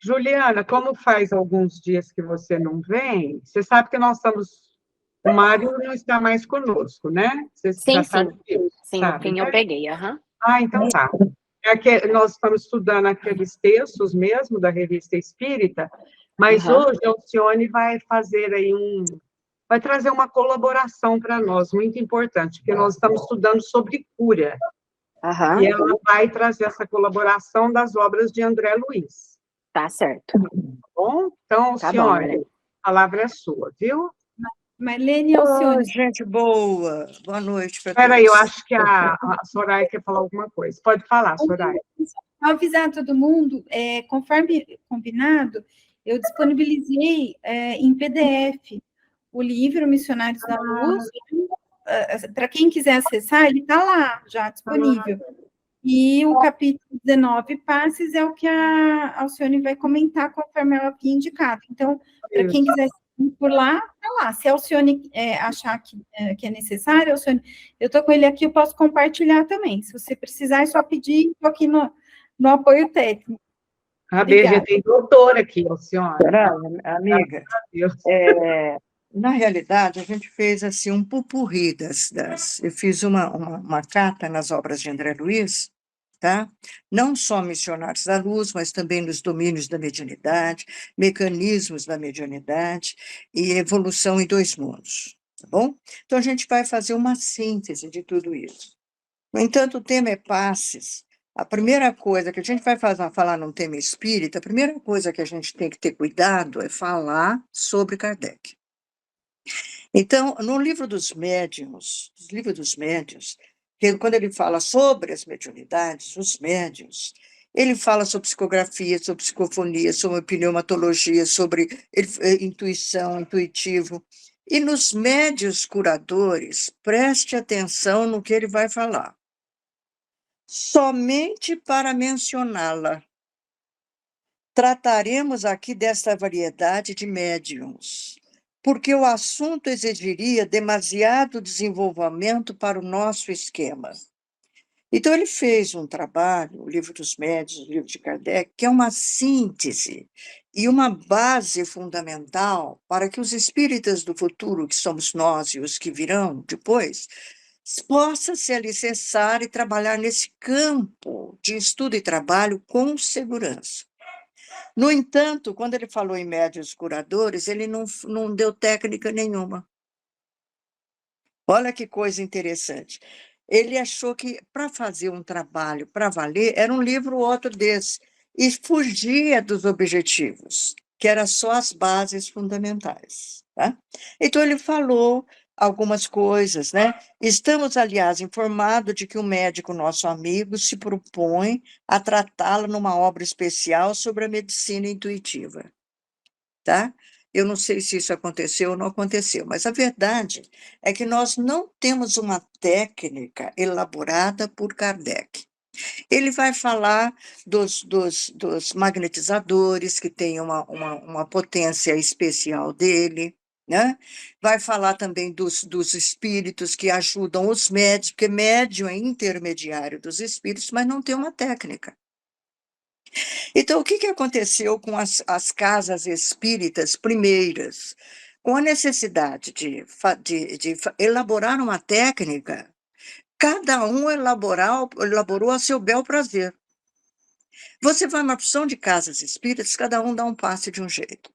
Juliana, como faz alguns dias que você não vem, você sabe que nós estamos. O Mário não está mais conosco, né? Você Sim, já sim. sabe disso, Sim, no sabe, fim eu né? peguei, aham. Ah, então tá. Nós estamos estudando aqueles textos mesmo da Revista Espírita, mas Aham. hoje a Alcione vai fazer aí vai trazer uma colaboração para nós, muito importante, porque nós estamos estudando sobre cura, e Aham. ela vai trazer essa colaboração das obras de André Luiz, Tá certo. tá bom? Então, Tá bom, Alcione, Marlene. a palavra é sua, viu? Marlene e Oi, Alcione, gente boa. Boa noite para Espera aí, eu todos. acho que a Soraya quer falar alguma coisa. Pode falar, Soraya. ao avisar todo mundo, conforme combinado, eu disponibilizei em PDF o livro Missionários da Luz. Para quem quiser acessar, ele está lá, já disponível. E o capítulo 19 passes é o que a Alcione vai comentar conforme ela havia indicado. Então, para quem quiser seguir por lá, está lá. Se a Alcione achar que é necessário, Alcione, eu estou com ele aqui, eu posso compartilhar também. Se você precisar, é só pedir, estou aqui no apoio técnico. A BG tem doutora aqui, Alcione. Será, amiga? Deus. Na realidade, a gente fez assim um pupurri eu fiz uma cata nas obras de André Luiz, tá? Não só Missionários da Luz, mas também nos domínios da mediunidade, mecanismos da mediunidade e evolução em dois mundos, tá bom? Então, a gente vai fazer uma síntese de tudo isso. No entanto, o tema é passes. A primeira coisa que a gente vai falar num tema espírita, a primeira coisa que a gente tem que ter cuidado é falar sobre Kardec. Então, no livro dos médiuns, quando ele fala sobre as mediunidades, os médiuns, ele fala sobre psicografia, sobre psicofonia, sobre pneumatologia, sobre intuição, intuitivo. E nos médiuns curadores, preste atenção no que ele vai falar. Somente para mencioná-la, trataremos aqui desta variedade de médiums, porque o assunto exigiria demasiado desenvolvimento para o nosso esquema. Então, ele fez um trabalho, o Livro dos Médiuns, o livro de Kardec, que é uma síntese e uma base fundamental para que os espíritas do futuro, que somos nós e os que virão depois, possa se alicerçar e trabalhar nesse campo de estudo e trabalho com segurança. No entanto, quando ele falou em médiuns curadores, ele não deu técnica nenhuma. Olha que coisa interessante. Ele achou que para fazer um trabalho para valer, era um livro ou outro desse, e fugia dos objetivos, que eram só as bases fundamentais. Tá? Então, ele falou algumas coisas, né? Estamos, aliás, informados de que o médico, nosso amigo, se propõe a tratá-lo numa obra especial sobre a medicina intuitiva, tá? Eu não sei se isso aconteceu ou não aconteceu, mas a verdade é que nós não temos uma técnica elaborada por Kardec. Ele vai falar dos magnetizadores, que têm uma potência especial dele, né? Vai falar também dos espíritos que ajudam os médios, porque médium é intermediário dos espíritos, mas não tem uma técnica. Então, o que aconteceu com as casas espíritas primeiras? Com a necessidade de elaborar uma técnica, cada um elaborou a seu bel prazer. Você vai numa opção de casas espíritas, cada um dá um passe de um jeito.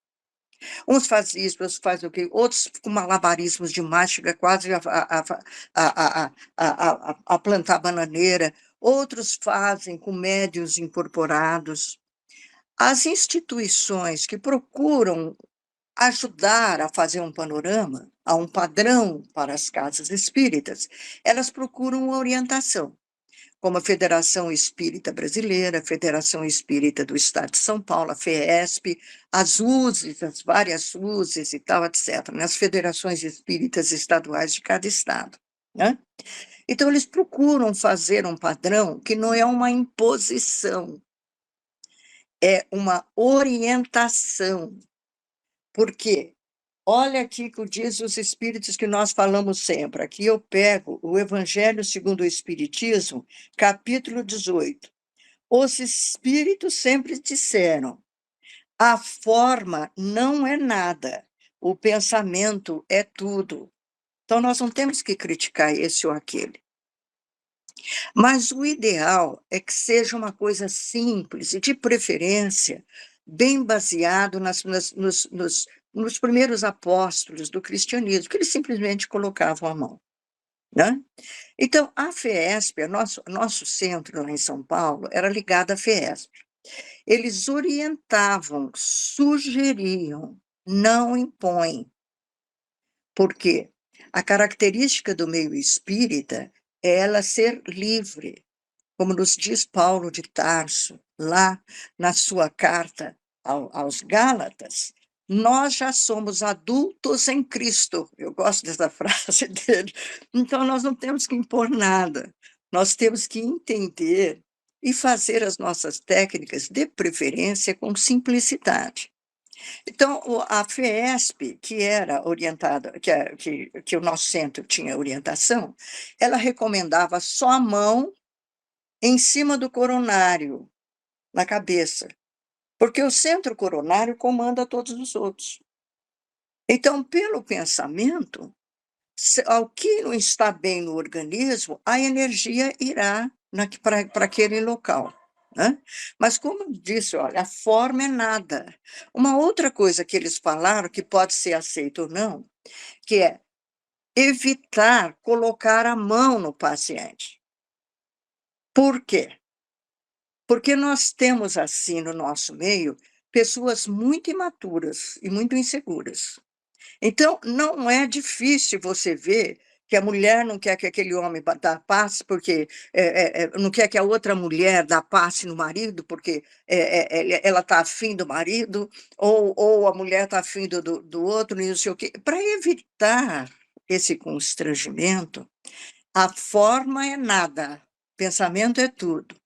Uns fazem isso, outros fazem o quê? Outros com malabarismos demais, chega quase a plantar bananeira. Outros fazem com médiuns incorporados. As instituições que procuram ajudar a fazer um panorama, a um padrão para as casas espíritas, elas procuram uma orientação, como a Federação Espírita Brasileira, a Federação Espírita do Estado de São Paulo, a FEESP, as USES, as várias USES e tal, etc., né? As federações espíritas estaduais de cada estado, né? Então, eles procuram fazer um padrão que não é uma imposição, é uma orientação. Por quê? Olha aqui que diz os espíritos que nós falamos sempre. Aqui eu pego o Evangelho segundo o Espiritismo, capítulo 18. Os espíritos sempre disseram: a forma não é nada, o pensamento é tudo. Então, nós não temos que criticar esse ou aquele. Mas o ideal é que seja uma coisa simples e, de preferência, bem baseado nos primeiros apóstolos do cristianismo, que eles simplesmente colocavam a mão, né? Então, a FEESP, nosso centro lá em São Paulo, era ligado à FEESP. Eles orientavam, sugeriam, não impõem. Por quê? A característica do meio espírita é ela ser livre, como nos diz Paulo de Tarso, lá na sua carta aos Gálatas, nós já somos adultos em Cristo. Eu gosto dessa frase dele. Então, nós não temos que impor nada, nós temos que entender e fazer as nossas técnicas, de preferência, com simplicidade. Então, a FEESP, que era orientada, que o nosso centro tinha orientação, ela recomendava só a mão em cima do coronário, na cabeça, porque o centro coronário comanda todos os outros. Então, pelo pensamento, ao que não está bem no organismo, a energia irá para aquele local, né? Mas, como eu disse, olha, a forma é nada. Uma outra coisa que eles falaram, que pode ser aceito ou não, que é evitar colocar a mão no paciente. Por quê? Porque nós temos, assim, no nosso meio, pessoas muito imaturas e muito inseguras. Então, não é difícil você ver que a mulher não quer que aquele homem dá passe, porque não quer que a outra mulher dá passe no marido, porque ela está afim do marido, ou a mulher está afim do outro, e não sei o quê. Para evitar esse constrangimento, a forma é nada, pensamento é tudo.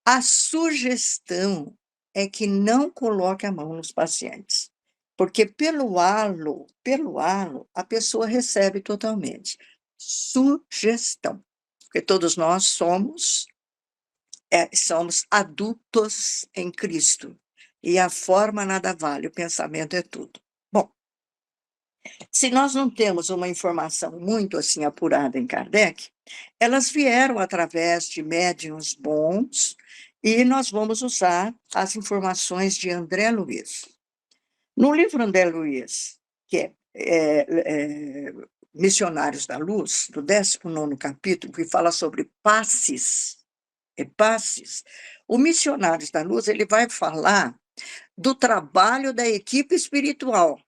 A sugestão é que não coloque a mão nos pacientes, porque pelo halo, a pessoa recebe totalmente. Sugestão, porque todos nós somos adultos em Cristo, e a forma nada vale, o pensamento é tudo. Bom, se nós não temos uma informação muito assim apurada em Kardec, elas vieram através de médiuns bons, e nós vamos usar as informações de André Luiz. No livro André Luiz, que é Missionários da Luz, do 19º capítulo, que fala sobre passes, o Missionários da Luz ele vai falar do trabalho da equipe espiritual.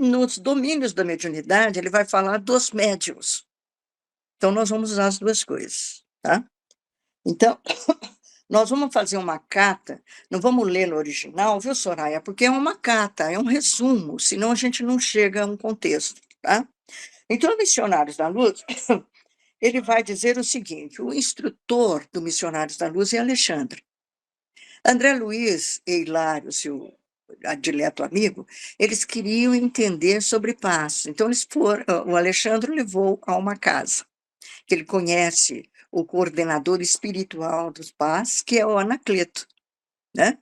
Nos domínios da mediunidade, ele vai falar dos médiuns. Então, nós vamos usar as duas coisas, tá? Então, nós vamos fazer uma carta, não vamos ler no original, viu, Soraya? Porque é uma carta, é um resumo, senão a gente não chega a um contexto, tá? Então, Missionários da Luz, ele vai dizer o seguinte: o instrutor do Missionários da Luz é Alexandre. André Luiz e Hilário, seu dileto amigo, eles queriam entender sobre paz. Então, o Alexandre levou a uma casa, que ele conhece o coordenador espiritual dos paz, que é o Anacleto, né?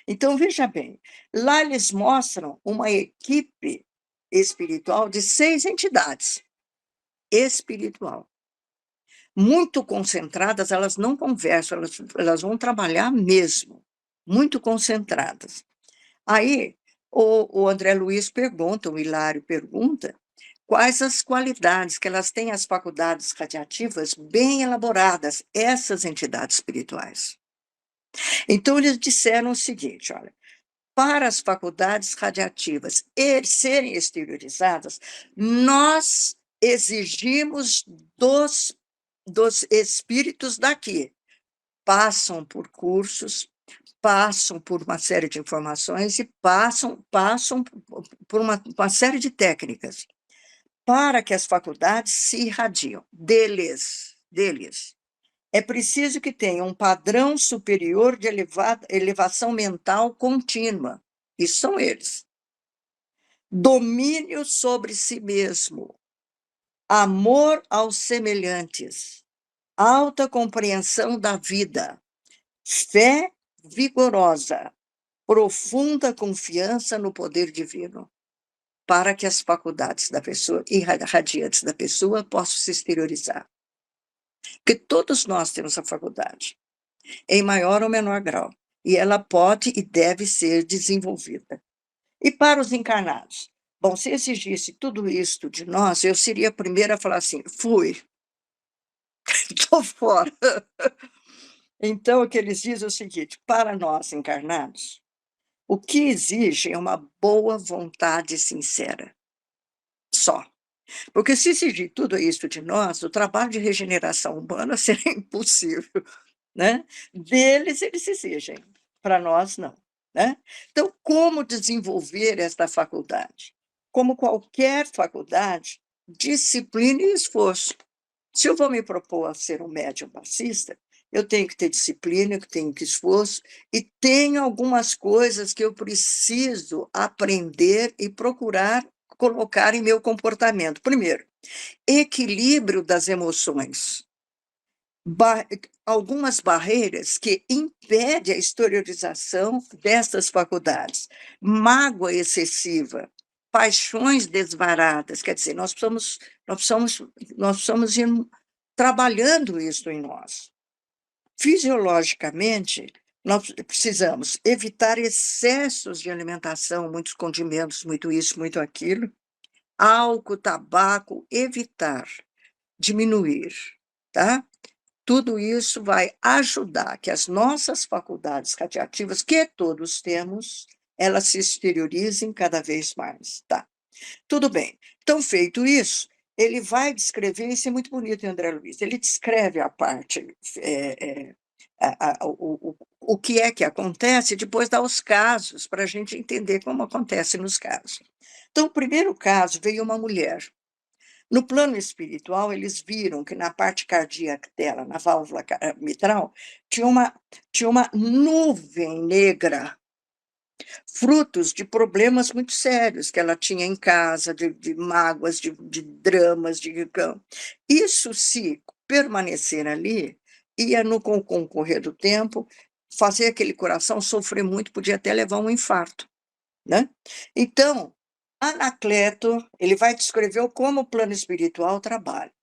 Então, veja bem, lá eles mostram uma equipe espiritual de 6 entidades espiritual. Muito concentradas, elas não conversam, elas vão trabalhar mesmo, muito concentradas. Aí, o André Luiz pergunta, o Hilário pergunta, quais as qualidades que elas têm, as faculdades radiativas bem elaboradas, essas entidades espirituais. Então, eles disseram o seguinte, olha, para as faculdades radiativas serem exteriorizadas, nós exigimos dos espíritos daqui, passam por cursos, passam por uma série de informações e passam por uma série de técnicas para que as faculdades se irradiem deles. É preciso que tenham um padrão superior de elevação mental contínua. Isso são eles. Domínio sobre si mesmo, amor aos semelhantes, alta compreensão da vida, fé vigorosa, profunda confiança no poder divino, para que as faculdades da pessoa, irradiantes da pessoa, possam se exteriorizar. Porque todos nós temos a faculdade, em maior ou menor grau, e ela pode e deve ser desenvolvida. E para os encarnados? Bom, se exigisse tudo isto de nós, eu seria a primeira a falar assim, fui, estou fora. Então, o que eles dizem é o seguinte, para nós encarnados, o que exige é uma boa vontade sincera, só. Porque se exigir tudo isso de nós, o trabalho de regeneração humana seria impossível, né? Deles, eles exigem, para nós, não. Né? Então, como desenvolver esta faculdade? Como qualquer faculdade, disciplina e esforço. Se eu vou me propor a ser um médium passista, eu tenho que ter disciplina, eu tenho que ter esforço, e tenho algumas coisas que eu preciso aprender e procurar colocar em meu comportamento. Primeiro, equilíbrio das emoções. Algumas barreiras que impedem a exteriorização dessas faculdades. Mágoa excessiva, paixões desvaradas, quer dizer, nós precisamos ir trabalhando isso em nós. Fisiologicamente, nós precisamos evitar excessos de alimentação, muitos condimentos, muito isso, muito aquilo, álcool, tabaco, evitar, diminuir, tá? Tudo isso vai ajudar que as nossas faculdades radiativas, que todos temos, elas se exteriorizem cada vez mais, tá? Tudo bem. Então, feito isso, ele vai descrever, isso é muito bonito, André Luiz, ele descreve a parte, o que é que acontece, e depois dá os casos, para a gente entender como acontece nos casos. Então, o primeiro caso, veio uma mulher. No plano espiritual, eles viram que na parte cardíaca dela, na válvula mitral, tinha uma nuvem negra, frutos de problemas muito sérios que ela tinha em casa, de mágoas, de dramas, isso, se permanecer ali, ia, com o concorrer do tempo, fazer aquele coração sofrer muito, podia até levar um infarto, né? Então, Anacleto, ele vai descrever como o plano espiritual trabalha.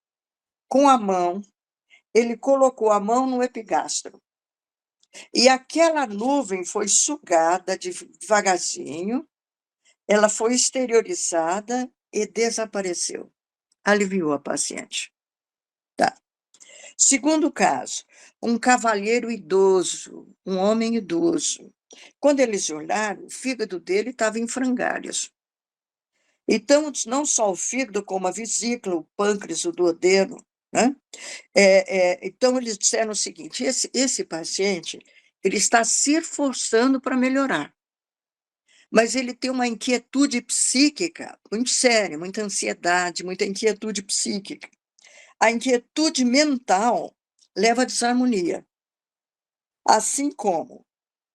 Com a mão, ele colocou a mão no epigastro, e aquela nuvem foi sugada devagarzinho, ela foi exteriorizada e desapareceu. Aliviou a paciente. Tá. Segundo caso, um cavalheiro idoso, um homem idoso. Quando eles olharam, o fígado dele estava em frangalhos. Então, não só o fígado, como a vesícula, o pâncreas, o duodeno, né? Então, eles disseram o seguinte, esse paciente, ele está se esforçando para melhorar, mas ele tem uma inquietude psíquica muito séria, muita ansiedade, muita inquietude psíquica. A inquietude mental leva à desarmonia, assim como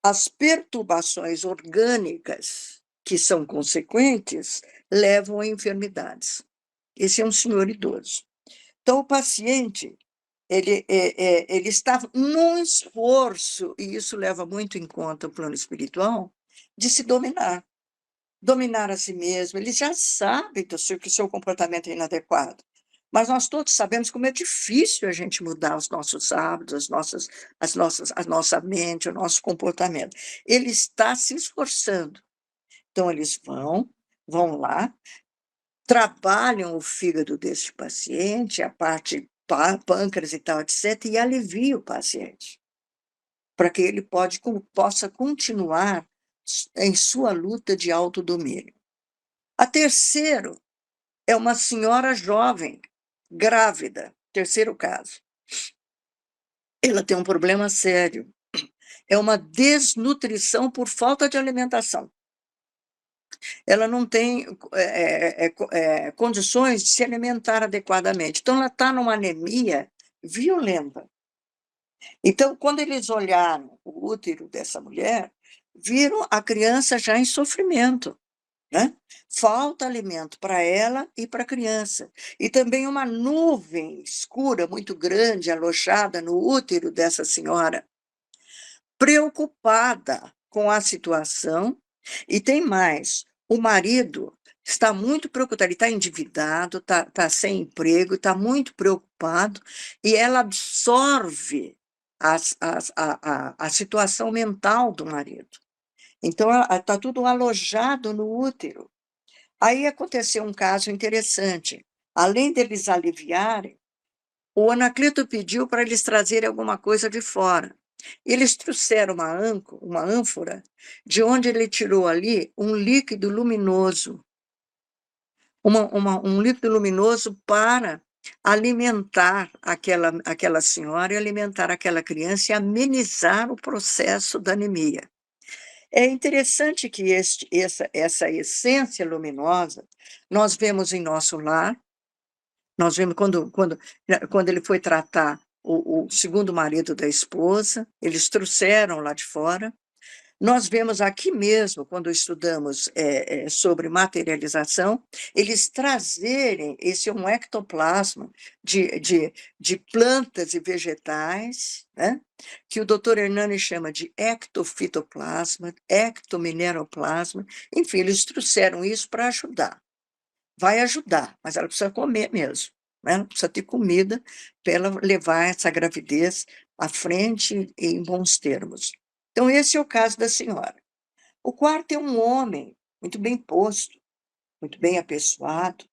as perturbações orgânicas que são consequentes levam a enfermidades. Esse é um senhor idoso. Então, o paciente, ele está num esforço, e isso leva muito em conta o plano espiritual, de se dominar a si mesmo. Ele já sabe que o seu comportamento é inadequado, mas nós todos sabemos como é difícil a gente mudar os nossos hábitos, a nossa mente, o nosso comportamento. Ele está se esforçando. Então, eles vão lá, trabalham o fígado desse paciente, a parte pâncreas e tal, etc., e aliviam o paciente, para que ele possa continuar em sua luta de autodomínio. A terceiro é uma senhora jovem, grávida, terceiro caso. Ela tem um problema sério, é uma desnutrição por falta de alimentação. Ela não tem condições de se alimentar adequadamente. Então, ela está numa anemia violenta. Então, quando eles olharam o útero dessa mulher, viram a criança já em sofrimento. né? Falta alimento para ela e para a criança. E também uma nuvem escura muito grande alojada no útero dessa senhora, preocupada com a situação. E tem mais, o marido está muito preocupado, ele está endividado, está sem emprego, está muito preocupado, e ela absorve a situação mental do marido. Então, está tudo alojado no útero. Aí aconteceu um caso interessante. Além deles aliviarem, o Anacleto pediu para eles trazerem alguma coisa de fora. Eles trouxeram uma ânfora, de onde ele tirou ali um líquido luminoso, um líquido luminoso para alimentar aquela senhora e alimentar aquela criança e amenizar o processo da anemia. É interessante que essa essência luminosa nós vemos em nosso lar, nós vemos quando ele foi tratar o segundo marido da esposa, eles trouxeram lá de fora. Nós vemos aqui mesmo, quando estudamos sobre materialização, eles trazerem esse um ectoplasma de plantas e vegetais, né? Que o doutor Hernani chama de ectofitoplasma, ectomineroplasma, enfim, eles trouxeram isso para ajudar. Vai ajudar, mas ela precisa comer mesmo, né? Ela precisa ter comida para ela levar essa gravidez à frente em bons termos. Então, esse é o caso da senhora. O quarto é um homem muito bem posto, muito bem apessoado,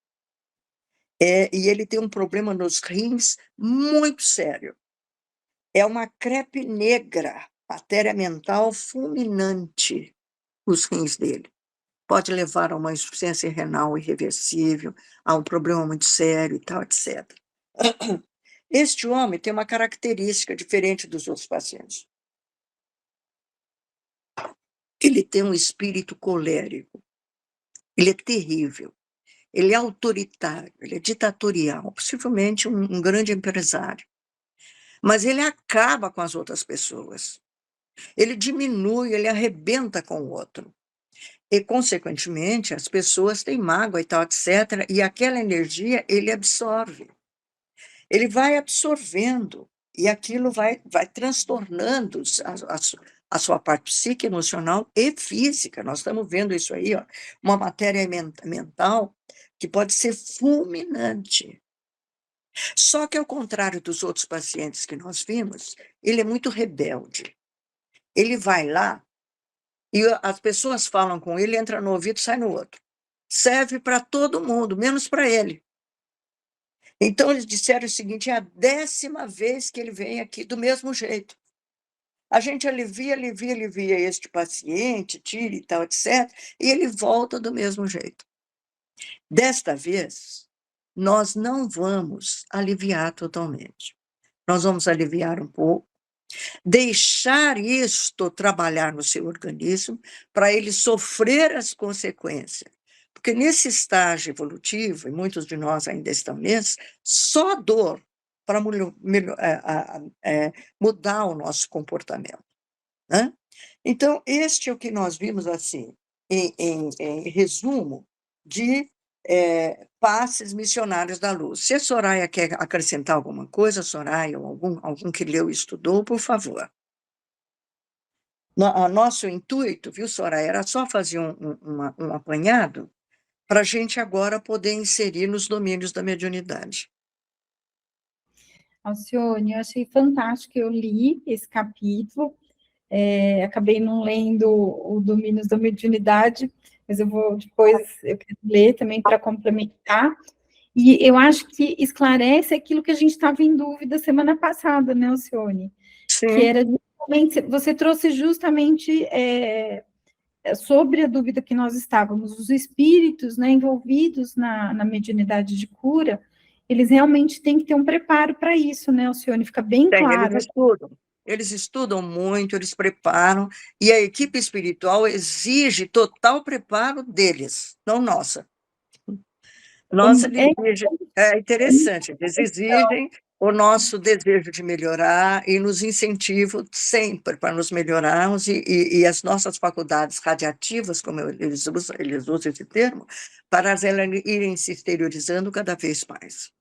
e ele tem um problema nos rins muito sério. É uma crepe negra, matéria mental fulminante, os rins dele. Pode levar a uma insuficiência renal irreversível, a um problema muito sério e tal, etc. Este homem tem uma característica diferente dos outros pacientes. Ele tem um espírito colérico. Ele é terrível. Ele é autoritário, ele é ditatorial, possivelmente um grande empresário. Mas ele acaba com as outras pessoas. Ele diminui, ele arrebenta com o outro. E, consequentemente, as pessoas têm mágoa e tal, etc. E aquela energia ele absorve. Ele vai absorvendo, e aquilo vai transtornando a sua parte psíquica, emocional e física. Nós estamos vendo isso aí, ó, uma matéria mental que pode ser fulminante. Só que, ao contrário dos outros pacientes que nós vimos, ele é muito rebelde. Ele vai lá, e as pessoas falam com ele, entra no ouvido, sai no outro. Serve para todo mundo, menos para ele. Então, eles disseram o seguinte: é a 10ª vez que ele vem aqui do mesmo jeito. A gente alivia este paciente, tira e tal, etc., e ele volta do mesmo jeito. Desta vez, nós não vamos aliviar totalmente. Nós vamos aliviar um pouco, deixar isto trabalhar no seu organismo para ele sofrer as consequências. Porque nesse estágio evolutivo, e muitos de nós ainda estão nesse, só dor para mudar o nosso comportamento, né? Então, este é o que nós vimos, assim, em resumo, de passes missionários da luz. Se a Soraya quer acrescentar alguma coisa, Soraya, ou algum que leu e estudou, por favor. Nosso intuito, viu, Soraya, era só fazer um apanhado para a gente agora poder inserir nos domínios da mediunidade. Alcione, eu achei fantástico, eu li esse capítulo, acabei não lendo o Domínios da Mediunidade, mas eu vou depois eu quero ler também para complementar, e eu acho que esclarece aquilo que a gente estava em dúvida semana passada, né, Alcione? Sim. Que era justamente, você trouxe justamente sobre a dúvida que nós estávamos, os espíritos, né, envolvidos na mediunidade de cura, eles realmente têm que ter um preparo para isso, né, Alcione? Fica bem claro. Eles estudam muito, eles preparam, e a equipe espiritual exige total preparo deles, não nossa. Nossa, é interessante, eles exigem o nosso desejo de melhorar e nos incentivo sempre para nos melhorarmos e as nossas faculdades radiativas, como eles usam esse termo, para elas irem se exteriorizando cada vez mais.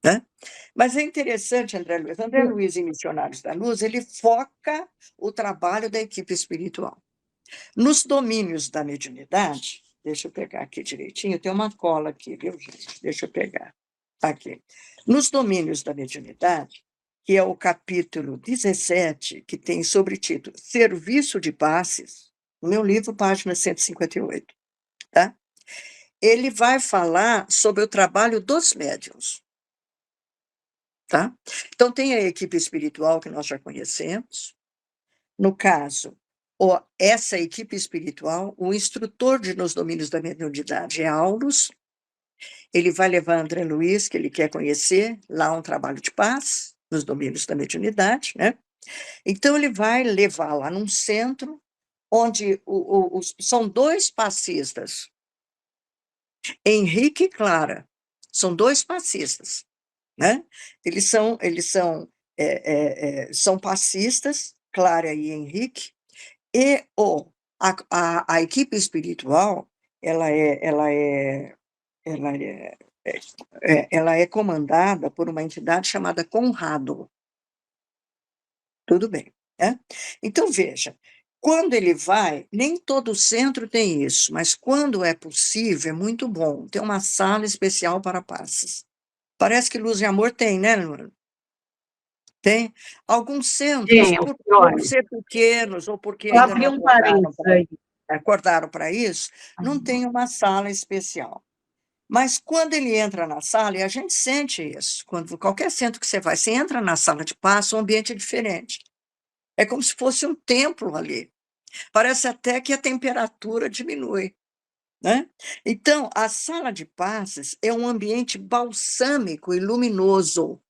Né? Mas é interessante, André Luiz, em Missionários da Luz, ele foca o trabalho da equipe espiritual. Nos domínios da mediunidade, deixa eu pegar aqui direitinho, tem uma cola aqui, viu, gente? Deixa eu pegar. Aqui. Nos domínios da mediunidade, que é o capítulo 17, que tem sobretítulo Serviço de Passes, no meu livro, página 158, tá? Ele vai falar sobre o trabalho dos médiuns, tá? Então, tem a equipe espiritual que nós já conhecemos. No caso, essa equipe espiritual, o instrutor nos domínios da mediunidade é Aulus. Ele vai levar André Luiz, que ele quer conhecer, lá um trabalho de paz, nos domínios da mediunidade, né? Então, ele vai levar lá num centro, onde são 2 passistas, Henrique e Clara, são 2 passistas, né? São passistas, Clara e Henrique, e a equipe espiritual, ela é comandada por uma entidade chamada Conrado. Tudo bem, né? Então, veja, quando ele vai, nem todo centro tem isso, mas quando é possível, é muito bom. Tem uma sala especial para passes. Parece que Luz e Amor tem, né, Luana? Tem. Alguns centros, Tem, por olha, ser pequenos ou porque eu ainda abri não um parênteses aí. acordaram para isso, não tem uma sala especial. Mas quando ele entra na sala, e a gente sente isso, quando qualquer centro que você vai, você entra na sala de passe, o ambiente é diferente. É como se fosse um templo ali. Parece até que a temperatura diminui, né? Então, a sala de passes é um ambiente balsâmico e luminoso,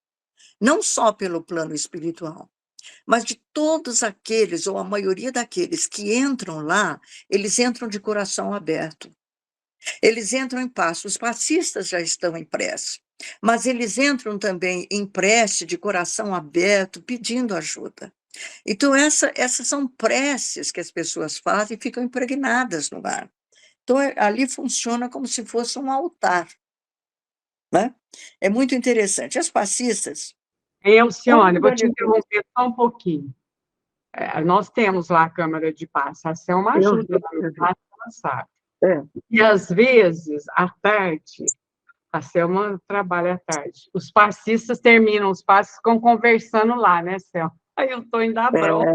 não só pelo plano espiritual, mas de todos aqueles, ou a maioria daqueles que entram lá, eles entram de coração aberto. Eles entram em paz. Os passistas já estão em prece, mas eles entram também em prece de coração aberto, pedindo ajuda. Então, essas são preces que as pessoas fazem e ficam impregnadas no lar. Então, ali funciona como se fosse um altar, né? É muito interessante. As passistas... Alcione, vou te interromper só um pouquinho. Nós temos lá a Câmara de Paz, essa é uma ajuda, ela sabe. É. E, às vezes, à tarde, a Selma trabalha à tarde, os passistas terminam os passos, ficam conversando lá, né, Selma? Aí eu estou indo à bronca.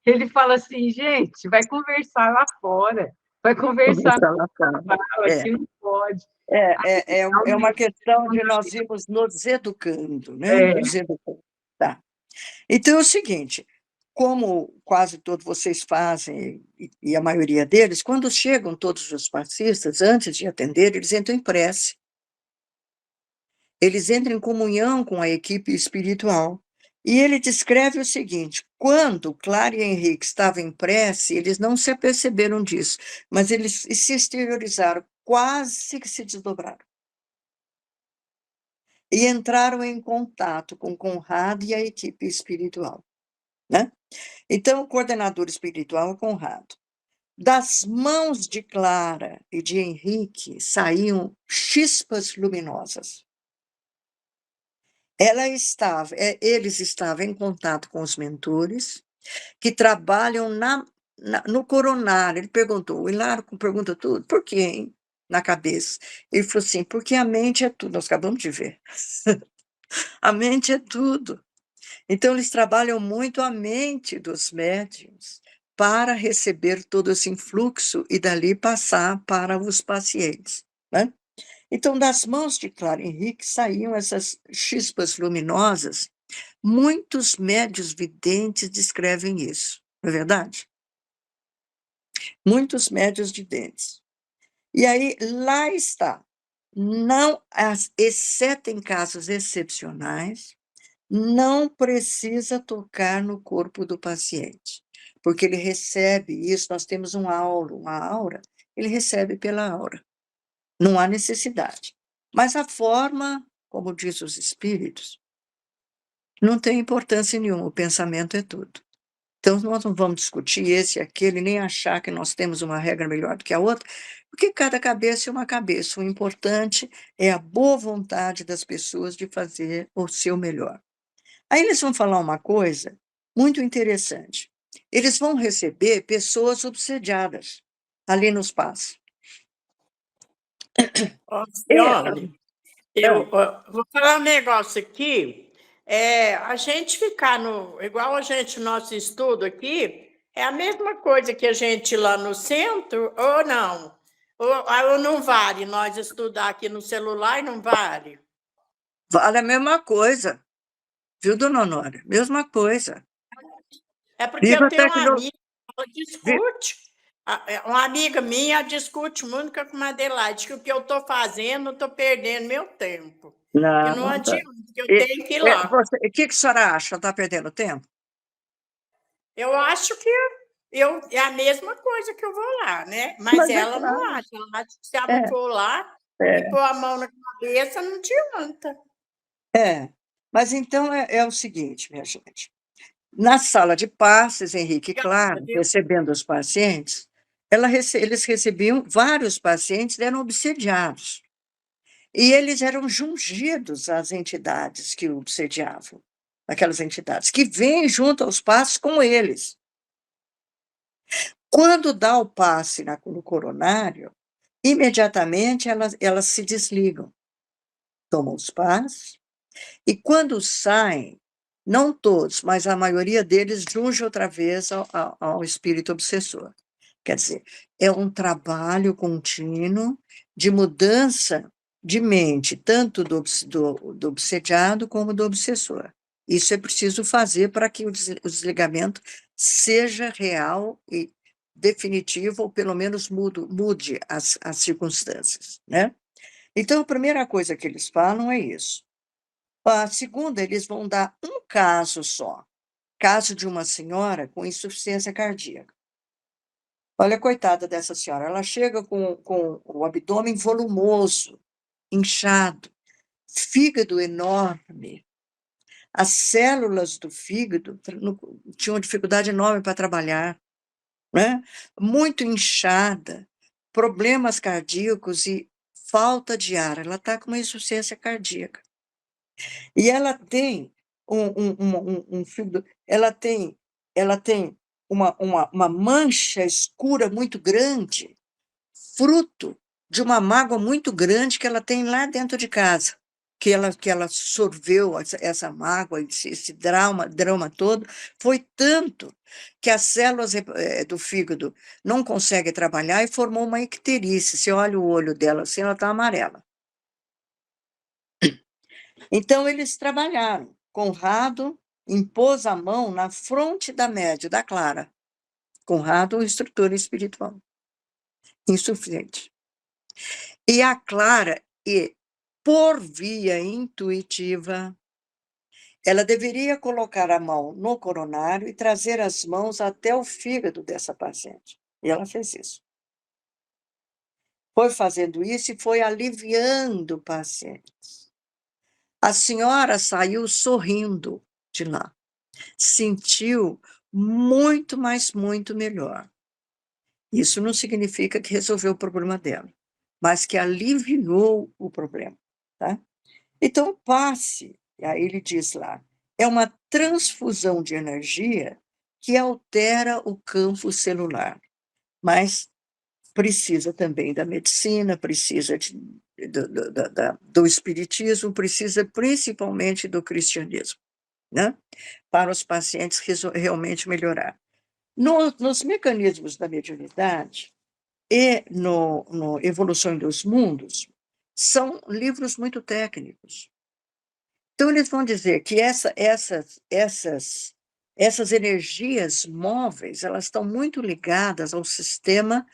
Ele fala assim, gente, vai conversar lá fora, vai conversar lá fora. aqui não pode. É uma questão de nós irmos nos educando, né? Nos educando. Tá. Então é o seguinte, como quase todos vocês fazem, e a maioria deles, quando chegam todos os passistas, antes de atender, eles entram em prece. Eles entram em comunhão com a equipe espiritual. E ele descreve o seguinte: quando Clara e Henrique estavam em prece, eles não se aperceberam disso, mas eles se exteriorizaram, quase que se desdobraram. E entraram em contato com Conrado e a equipe espiritual, né? Então, o coordenador espiritual é Conrado. Das mãos de Clara e de Henrique saíam chispas luminosas. Eles estavam em contato com os mentores, que trabalham no coronário. Ele perguntou, o Hilário pergunta tudo, por quê, hein? Na cabeça. Ele falou assim, porque a mente é tudo, nós acabamos de ver. A mente é tudo. Então, eles trabalham muito a mente dos médiuns para receber todo esse influxo e dali passar para os pacientes, né? Então, das mãos de Clara Henrique saíam essas chispas luminosas. Muitos médiuns videntes descrevem isso, não é verdade? Muitos médiuns videntes. E aí, lá está. Não, exceto em casos excepcionais, não precisa tocar no corpo do paciente, porque ele recebe isso, nós temos uma aura, ele recebe pela aura. Não há necessidade. Mas a forma, como diz os espíritos, Não tem importância nenhuma, o pensamento é tudo. Então, nós não vamos discutir esse e aquele, nem achar que nós temos uma regra melhor do que a outra, porque cada cabeça é uma cabeça. O importante é a boa vontade das pessoas de fazer o seu melhor. Aí eles vão falar uma coisa muito interessante. Eles vão receber pessoas obsediadas ali no espaço. Ó, Cione, eu vou falar um negócio aqui. A gente ficar igual a gente, nosso estudo aqui, é a mesma coisa que a gente ir lá no centro, ou não? Ou não vale nós estudar aqui no celular e não vale? Vale a mesma coisa, viu, dona Honora? Mesma coisa. É porque Viva eu a tenho uma tecno- amiga, ela discute, uma amiga minha discute muito com a Adelaide, que o que eu estou fazendo, eu estou perdendo meu tempo. E não Não, tá. adianta, que eu tenho que ir lá. O que a senhora acha? Está perdendo tempo? Eu acho que é a mesma coisa que eu vou lá, né? Mas Mas é ela não claro. acha. Ela acha que se ela não for lá e pôr a mão na cabeça, não adianta. Mas então é o seguinte, minha gente. Na sala de passes, Henrique e Clara, Viu? recebendo os pacientes, eles recebiam vários pacientes, eram obsediados. E eles eram jungidos às entidades que o obsediavam, aquelas entidades, que vêm junto aos passes com eles. Quando dá o passe no coronário, imediatamente elas se desligam, tomam os passes, e quando saem, não todos, mas a maioria deles junge outra vez ao espírito obsessor. Quer dizer, é um trabalho contínuo de mudança de mente, tanto do obsediado como do obsessor. Isso é preciso fazer para que o desligamento seja real e definitivo, ou pelo menos mude as circunstâncias, né? Então, a primeira coisa que eles falam é isso. A segunda, eles vão dar um caso só, caso de uma senhora com insuficiência cardíaca. Olha, coitada dessa senhora, ela chega com o abdômen volumoso, inchado, fígado enorme. As células do fígado tinham dificuldade enorme para trabalhar, né? Muito inchada, problemas cardíacos e falta de ar. Ela está com uma insuficiência cardíaca. E ela tem um fígado, ela tem uma mancha escura muito grande, fruto de uma mágoa muito grande que ela tem lá dentro de casa, que ela sorveu essa mágoa, esse drama todo, foi tanto que as células do fígado não conseguem trabalhar e formou uma icterícia. Você olha o olho dela assim, ela está amarela. Então, eles trabalharam. Conrado impôs a mão na fronte da média, da Clara. Conrado, instrutor espiritual. Insuficiente. E a Clara, por via intuitiva, ela deveria colocar a mão no coronário e trazer as mãos até o fígado dessa paciente. E ela fez isso. Foi fazendo isso e foi aliviando pacientes. A senhora saiu sorrindo de lá. Sentiu muito, mas muito melhor. Isso não significa que resolveu o problema dela, mas que aliviou o problema, tá? Então, o passe, aí ele diz lá, é uma transfusão de energia que altera o campo celular, mas precisa também da medicina, precisa do espiritismo, precisa principalmente do cristianismo, né? Para os pacientes realmente melhorar. Nos mecanismos da mediunidade e no Evolução dos Mundos, são livros muito técnicos. Então, eles vão dizer que essas energias móveis, elas estão muito ligadas ao sistema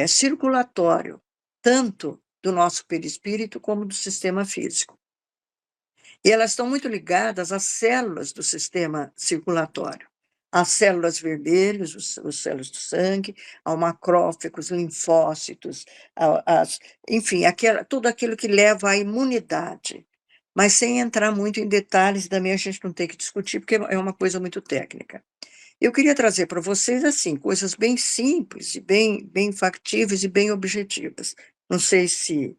circulatório, tanto do nosso perispírito como do sistema físico. E elas estão muito ligadas às células do sistema circulatório, às células vermelhas, os células do sangue, ao macrófagos, linfócitos, enfim, tudo aquilo que leva à imunidade. mas sem entrar muito em detalhes, também a gente não tem que discutir, porque é uma coisa muito técnica. Eu queria trazer para vocês, assim, coisas bem simples, e bem factíveis e bem objetivas. Não sei se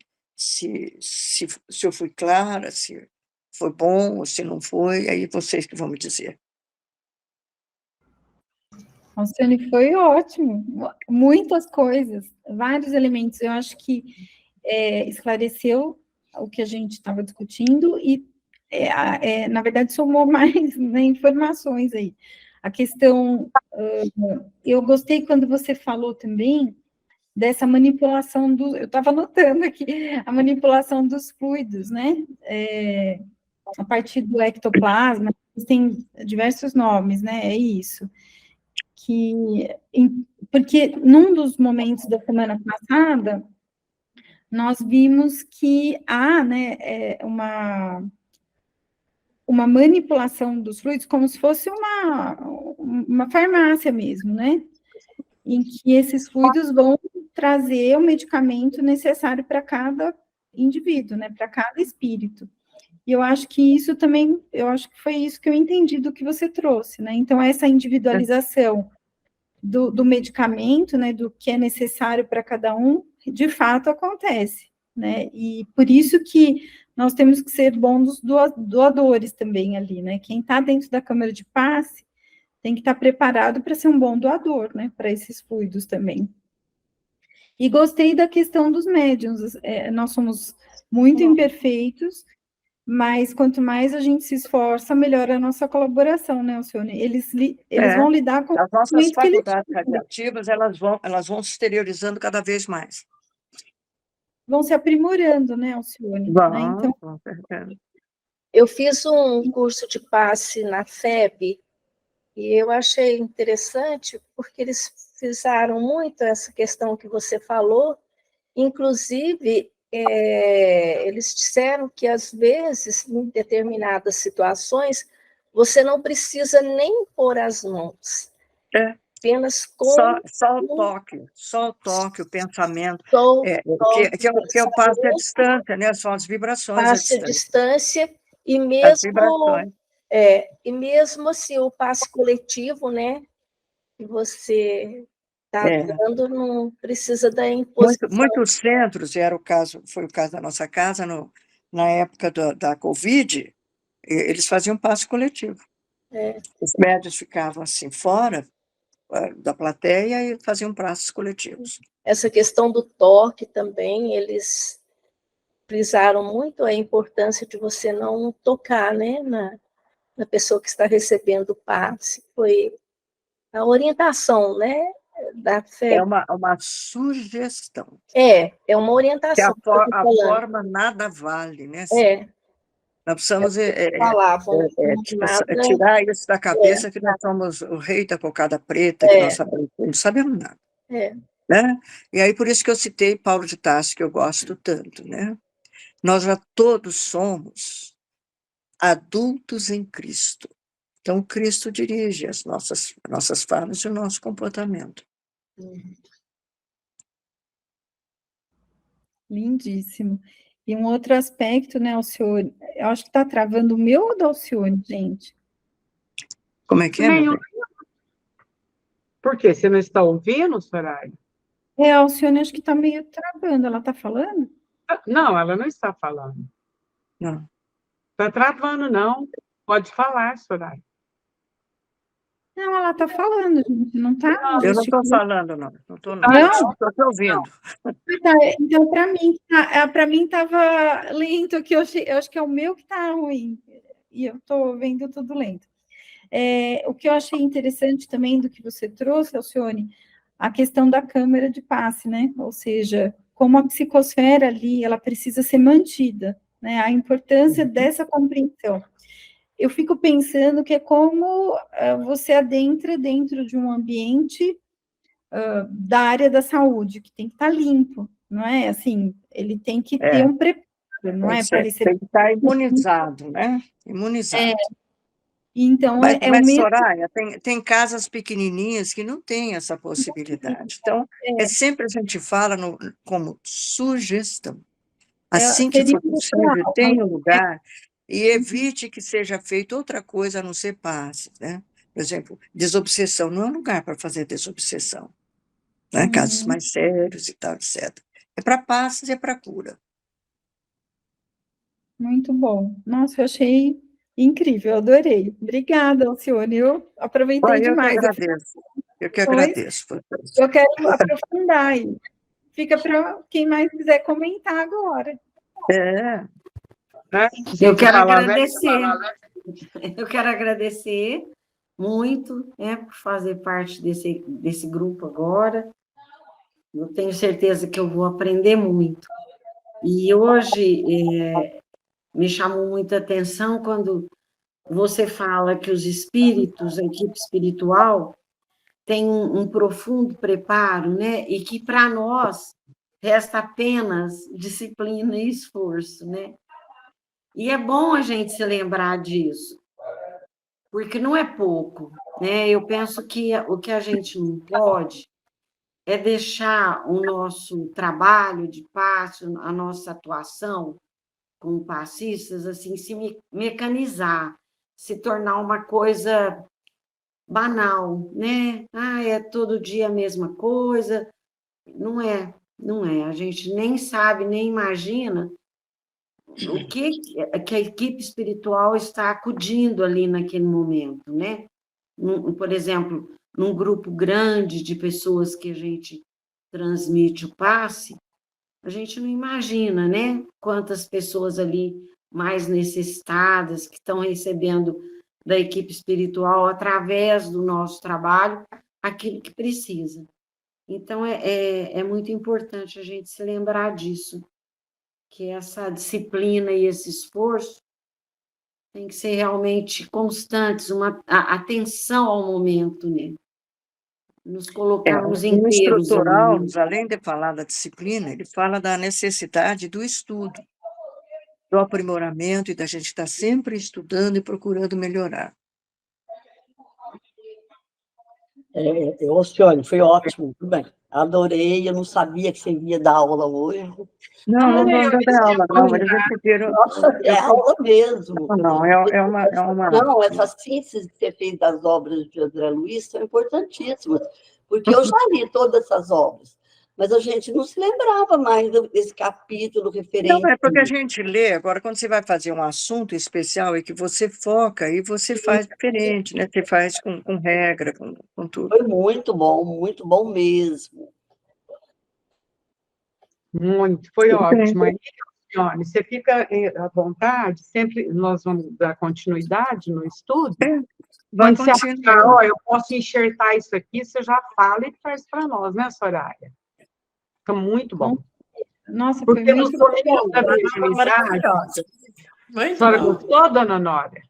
eu fui clara, se foi bom ou se não foi, aí vocês que vão me dizer. Alcione, foi ótimo, muitas coisas, vários elementos. Eu acho que esclareceu o que a gente estava discutindo e, na verdade, somou mais, né, informações aí. A questão, eu gostei quando você falou também dessa manipulação eu estava anotando aqui, a manipulação dos fluidos, né? A partir do ectoplasma, tem diversos nomes, né? É isso. Porque num dos momentos da semana passada, nós vimos que há, né, uma manipulação dos fluidos como se fosse uma farmácia mesmo, né? Em que esses fluidos vão trazer o medicamento necessário para cada indivíduo, né? Para cada espírito. E eu acho que isso também, eu acho que foi isso que eu entendi do que você trouxe, né? Então, essa individualização do medicamento, né, do que é necessário para cada um, de fato acontece, né? E por isso que nós temos que ser bons doadores também ali, né? Quem está dentro da câmara de passe tem que estar preparado para ser um bom doador, né? Para esses fluidos também. E gostei da questão dos médiums. Nós somos muito imperfeitos, mas quanto mais a gente se esforça, melhor a nossa colaboração, né, Alcione? Eles vão lidar com as nossas muito que eles faculdades radiativas, elas vão se exteriorizando cada vez mais. vão se aprimorando, né, Alcione? Né? Então, Com certeza. Eu fiz um curso de passe na FEB e eu achei interessante porque eles frisaram muito essa questão que você falou, inclusive eles disseram que às vezes, em determinadas situações, você não precisa nem pôr as mãos, apenas com... Só o toque, o pensamento, que eu passo à distância, né? São as vibrações passe à distância, e mesmo assim, o passe coletivo, né, que você está dando, não precisa da imposição. Muitos centros, foi o caso da nossa casa, na época da Covid, eles faziam passe coletivo. Os médios ficavam assim, fora da plateia e faziam passes coletivos. Essa questão do toque também, eles frisaram muito a importância de você não tocar, né, na pessoa que está recebendo o passe. Foi a orientação, né, da fé. É uma sugestão. É uma orientação. Que a forma nada vale, né? Nós precisamos tirar isso da cabeça, que nós somos o rei da cocada preta, que nós não sabemos nada. Né? E aí, por isso que eu citei Paulo de Tarso, que eu gosto tanto, né? Nós já todos somos adultos em Cristo. Então, Cristo dirige as nossas falas e o nosso comportamento. Lindíssimo. E um outro aspecto, né, Alcione? Eu acho que está travando o meu ou da Alcione, gente? Como é que é? Por quê? Você não está ouvindo, Soraya? A Alcione acho que está meio travando. Ela está falando? Não, ela não está falando. Não. Está travando, não. Pode falar, Soraya. Não, ela está falando, gente. Não está? Eu não estou falando, não. Não estou, não. Estou te ouvindo. Então, para mim estava lento, que eu acho que é o meu que está ruim. E eu estou vendo tudo lento. O que eu achei interessante também do que você trouxe, Alcione, a questão da câmara de passe, né? Ou seja, como a psicosfera ali, ela precisa ser mantida, né? A importância dessa compreensão. Eu fico pensando que é como você adentra dentro de um ambiente da área da saúde, que tem que estar limpo, não é? Assim, ele tem que ter um preparo, não é? Para receber... Tem que estar imunizado, né? Imunizado. Então, mas, o mesmo... Soraya, tem casas pequenininhas que não têm essa possibilidade. Então, sempre a gente fala como sugestão. Assim que seria for possível, natural, tenha um lugar e evite que seja feita outra coisa a não ser paz, né? Por exemplo, desobsessão não é um lugar para fazer desobsessão, né? Casos Uhum. mais sérios e tal, etc. É para paz e é para cura. Muito bom. Nossa, eu achei incrível, eu adorei. Obrigada, Alcione. Eu aproveitei Olha, eu que demais. agradeço. Eu que Depois agradeço. eu quero aprofundar aí. Fica para quem mais quiser comentar agora. É, Né? Eu Gente, quero falava, agradecer, eu quero agradecer muito, né, por fazer parte desse grupo agora. Eu tenho certeza que eu vou aprender muito. E hoje me chamou muita atenção quando você fala que os espíritos, a equipe espiritual, tem um profundo preparo, né? E que para nós resta apenas disciplina e esforço, né? E é bom a gente se lembrar disso, porque não é pouco, né? Eu penso que o que a gente não pode é deixar o nosso trabalho de passe, a nossa atuação como passistas, assim, se mecanizar, se tornar uma coisa banal, né? Ah, é todo dia a mesma coisa. Não é, não é. A gente nem sabe, nem imagina o que a equipe espiritual está acudindo ali naquele momento, né? Por exemplo, num grupo grande de pessoas que a gente transmite o passe, a gente não imagina, né? Quantas pessoas ali mais necessitadas que estão recebendo da equipe espiritual através do nosso trabalho aquilo que precisa. Então, é muito importante a gente se lembrar disso, que essa disciplina e esse esforço tem que ser realmente constantes, uma atenção ao momento, né? Nos colocarmos o inteiros instrutor ali. Aulos, além de falar da disciplina, ele fala da necessidade do estudo, do aprimoramento e da gente estar sempre estudando e procurando melhorar. Alcione, foi ótimo, tudo bem. Adorei, eu não sabia que você ia dar aula hoje. Não, não ai, vamos eu dar aula, não. respondi. Eles receberam. Nossa, é aula mesmo. Não, é uma. Não, essa síntese que você fez das obras de André Luiz são importantíssimas, porque eu já li todas essas obras, mas a gente não se lembrava mais desse capítulo Não, referente. é porque a gente lê, agora, quando você vai fazer um assunto especial, é que você foca e você faz diferente, né? Você faz com regra, com tudo. Foi muito bom mesmo. Muito, foi Tudo bem. ótimo. Aí, Alcione, você fica à vontade, sempre nós vamos dar continuidade no estudo. Vai Quando você achar, continuando. ó, eu posso enxertar isso aqui, você já fala e traz para nós, né, Soraya? Fica muito bom. Nossa, foi Porque no muito bom. domínio da mediunidade, Maravilhosa. a Muito senhora bom. gostou, dona Nória?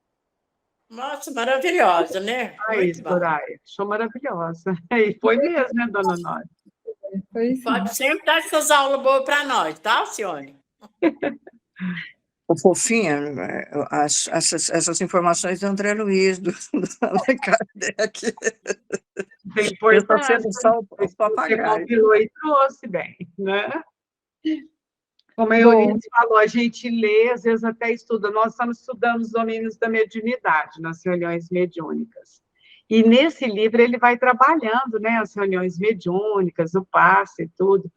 Nossa, maravilhosa, né? Ai, Muito bom. Soraya, achou maravilhosa. E foi mesmo, né, dona Nória? Foi sim. Pode sempre dar essas aulas boas para nós, tá, Alcione? O fofinha, essas informações do André Luiz, do Allan Kardec. É Eu estou importante. sendo só o Você papagaio. compilou e trouxe bem, né? Como a Bom, Eunice falou, a gente lê, às vezes até estuda. Nós estamos estudando os domínios da mediunidade nas reuniões mediúnicas. E nesse livro ele vai trabalhando, né, as reuniões mediúnicas, o passe e tudo.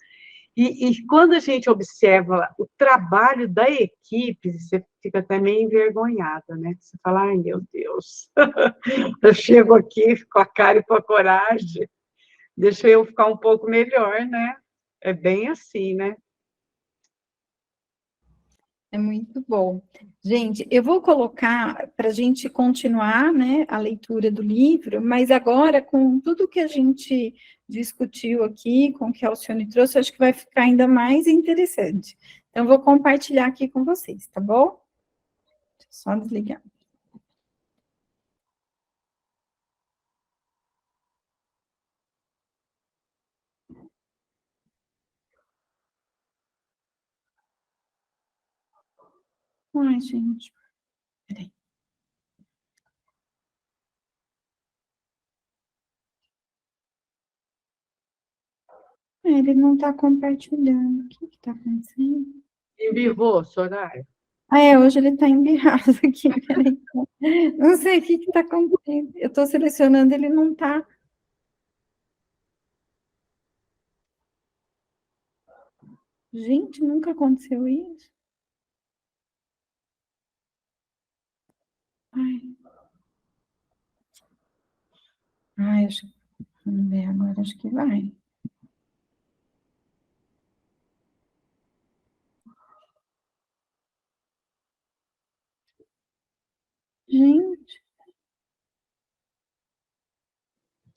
E quando a gente observa o trabalho da equipe, você fica até meio envergonhada, né? Você fala, ai, meu Deus, eu chego aqui com a cara e com a coragem, deixa eu ficar um pouco melhor, né? É bem assim, né? é muito bom. Gente, eu vou colocar para a gente continuar, né, a leitura do livro, mas agora, com tudo que a gente discutiu aqui, com o que a Alcione trouxe, acho que vai ficar ainda mais interessante. Então, vou compartilhar aqui com vocês, tá bom? Deixa eu só desligar. Ai, gente. Peraí. Ele não está compartilhando. O que está acontecendo? Embirrou, Soraya? Hoje ele está embirrado aqui, peraí. Não sei o que está acontecendo. Eu estou selecionando, ele não está. Gente, nunca aconteceu isso. Acho. Vamos ver agora, acho que vai. Gente.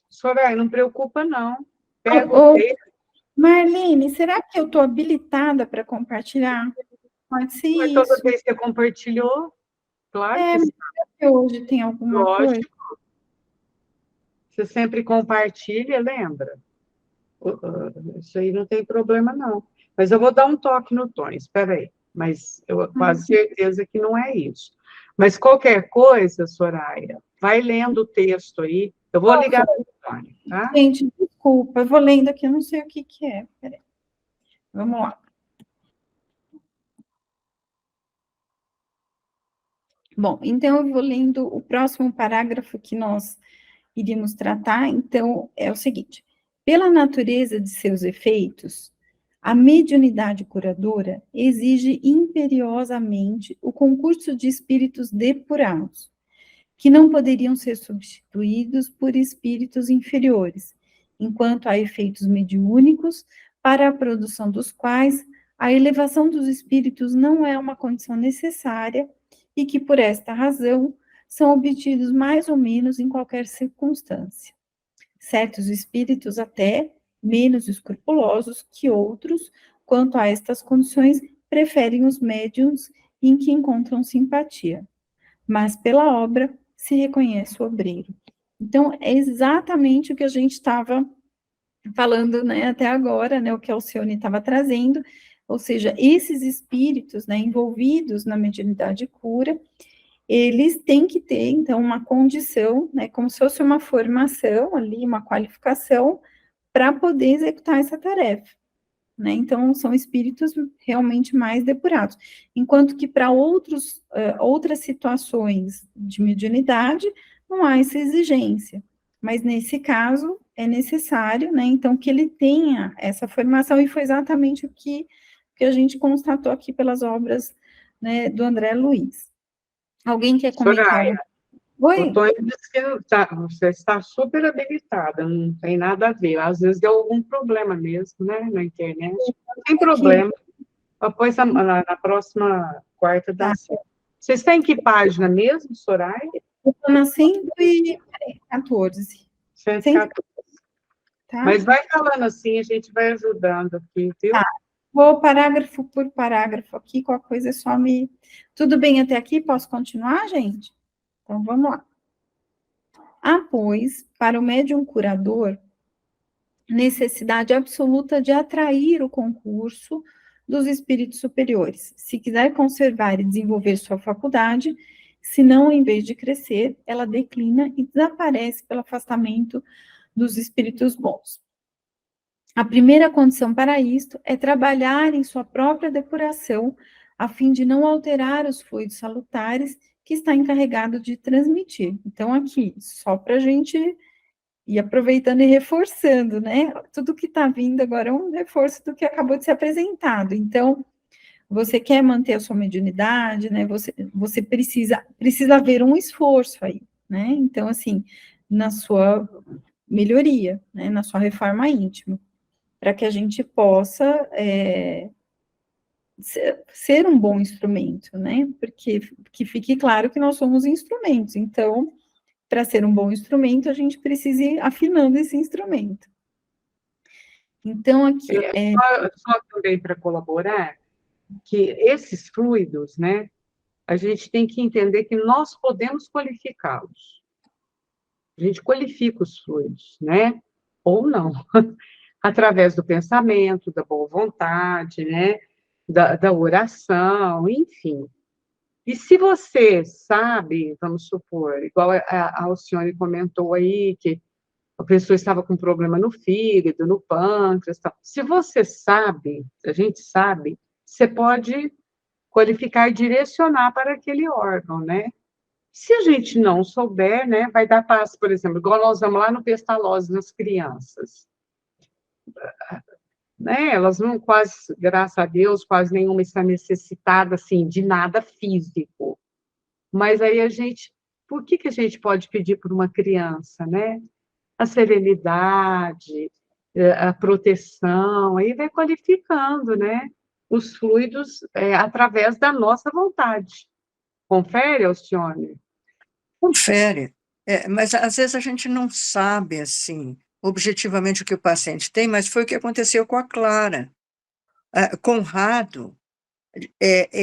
Soraya, não preocupa, não. Pega o texto. Marlene, será que eu estou habilitada para compartilhar? Pode ser Foi isso. toda vez que você compartilhou? Claro que sim. Que hoje tem alguma coisa. Lógico. Você sempre compartilha, lembra? Isso aí não tem problema, não. Mas eu vou dar um toque no Tony, espera aí. Mas eu tenho quase certeza que não é isso. Mas qualquer coisa, Soraya, vai lendo o texto aí. Eu vou ligar para o Tony, tá? Gente, desculpa, eu vou lendo aqui, eu não sei o que é. Peraí. Vamos lá. Bom, então eu vou lendo o próximo parágrafo que nós iríamos tratar. Então, é o seguinte: pela natureza de seus efeitos, a mediunidade curadora exige imperiosamente o concurso de espíritos depurados, que não poderiam ser substituídos por espíritos inferiores, enquanto há efeitos mediúnicos, para a produção dos quais a elevação dos espíritos não é uma condição necessária e que, por esta razão, são obtidos mais ou menos em qualquer circunstância. Certos espíritos até menos escrupulosos que outros, quanto a estas condições, preferem os médiuns em que encontram simpatia, mas pela obra se reconhece o obreiro. Então, é exatamente o que a gente estava falando, né, até agora, né, o que a Alcione estava trazendo, ou seja, esses espíritos, né, envolvidos na mediunidade cura, eles têm que ter, então, uma condição, né, como se fosse uma formação ali, uma qualificação, para poder executar essa tarefa, né? Então, são espíritos realmente mais depurados. Enquanto que para outras situações de mediunidade, não há essa exigência. Mas nesse caso, é necessário, né? Então, que ele tenha essa formação, e foi exatamente o que a gente constatou aqui pelas obras, né, do André Luiz. Alguém quer comentar? Soraya, Oi? o Tony disse que você está super habilitada, não tem nada a ver. Às vezes deu algum problema mesmo, né, na internet. Não tem problema. Depois, na próxima quarta, dá certo. Vocês têm que página mesmo, Soraya? Eu estou na 114. 114. Tá? Mas vai falando assim, a gente vai ajudando aqui, viu? Tá. Vou parágrafo por parágrafo aqui, qualquer coisa é só me... Tudo bem até aqui? Posso continuar, gente? Então, vamos lá. Há, pois, para o médium curador, necessidade absoluta de atrair o concurso dos espíritos superiores, se quiser conservar e desenvolver sua faculdade, senão, em vez de crescer, ela declina e desaparece pelo afastamento dos espíritos bons. A primeira condição para isto é trabalhar em sua própria depuração, a fim de não alterar os fluidos salutares que está encarregado de transmitir. Então, aqui, só para a gente ir aproveitando e reforçando, né? Tudo que está vindo agora é um reforço do que acabou de ser apresentado. Então, você quer manter a sua mediunidade, né? Você precisa haver um esforço aí, né? Então, assim, na sua melhoria, né? Na sua reforma íntima, para que a gente possa ser um bom instrumento, né? Porque que fique claro que nós somos instrumentos. Então, para ser um bom instrumento, a gente precisa ir afinando esse instrumento. Então, aqui... Só também para colaborar, que esses fluidos, né, a gente tem que entender que nós podemos qualificá-los. A gente qualifica os fluidos, né? Ou não. Através do pensamento, da boa vontade, né? Da oração, enfim. E se você sabe, vamos supor, igual a Alcione comentou aí, que a pessoa estava com problema no fígado, no pâncreas, tal. Se você sabe, a gente sabe, você pode qualificar e direcionar para aquele órgão, né? Se a gente não souber, né, vai dar passo, por exemplo, igual nós vamos lá no Pestalozzi nas crianças, né? Elas não quase, graças a Deus, quase nenhuma está necessitada, assim, de nada físico. Mas aí por que a gente pode pedir por uma criança, né? A serenidade, a proteção, aí vai qualificando, né? Os fluidos através da nossa vontade. Confere, Alcione? Confere. Mas às vezes a gente não sabe, assim, objetivamente o que o paciente tem, mas foi o que aconteceu com a Clara. Conrado,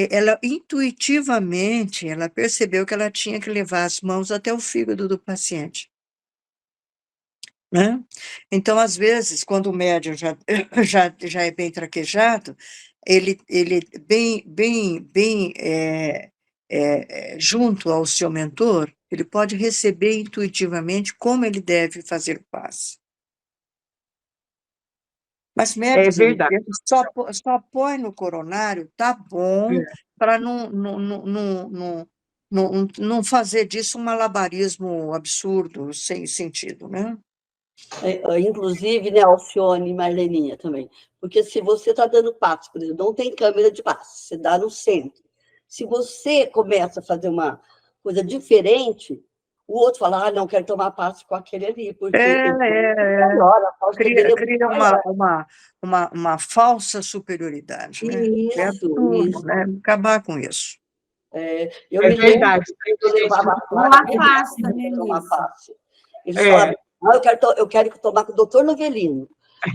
ela intuitivamente, ela percebeu que ela tinha que levar as mãos até o fígado do paciente, né? Então, às vezes, quando o médium já é bem traquejado, ele bem junto ao seu mentor, ele pode receber intuitivamente como ele deve fazer o passe. Mas médios, verdade. só põe no coronário, tá bom, para não fazer disso um malabarismo absurdo, sem sentido, né? Inclusive, né, Alcione e Marleninha também, porque se você está dando passo, por exemplo, não tem câmera de passo, você dá no centro. Se você começa a fazer uma coisa diferente, o outro fala, não, quero tomar passo com aquele ali, porque Cria uma falsa superioridade, né? Isso, absurdo, né? Acabar com isso. Eu me verdade. lembro que eu levava Não afasta, né, tomar Nilce? passe. Eles falavam, eu quero tomar com o doutor Novelino,